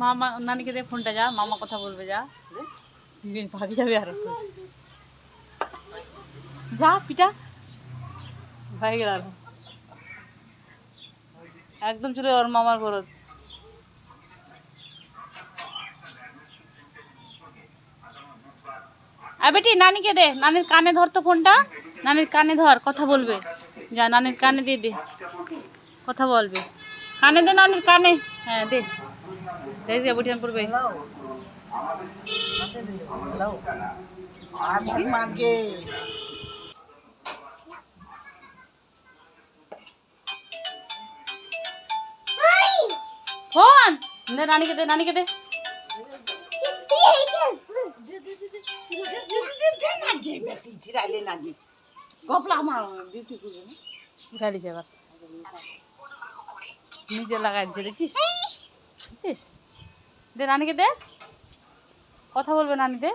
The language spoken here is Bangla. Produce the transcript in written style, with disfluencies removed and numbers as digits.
মামা নানিকে দে ফোনটা, যা মামা কথা বলবে, যা ভাগে যাবে আর যা পিটা ভাই গেল একদম চলে ওর মামার ঘরত। আর বেটি নানিকে দে, নানির কানে ধর তো ফোনটা, নানির কানে ধর, কথা বলবে, যা নানির কানে দিয়ে দে, কথা বলবে, কানে দে নানির কানে। হ্যাঁ দে, দেখে বটিয়ান পড়বে। ফোন দে নানিকে, দে নানিকে দে। উঠালিছে এবার, নিজে লাগাই দিছে, দেখছিস দেখছিস। দে নানিকে দে, কথা বলবে নানি, দে।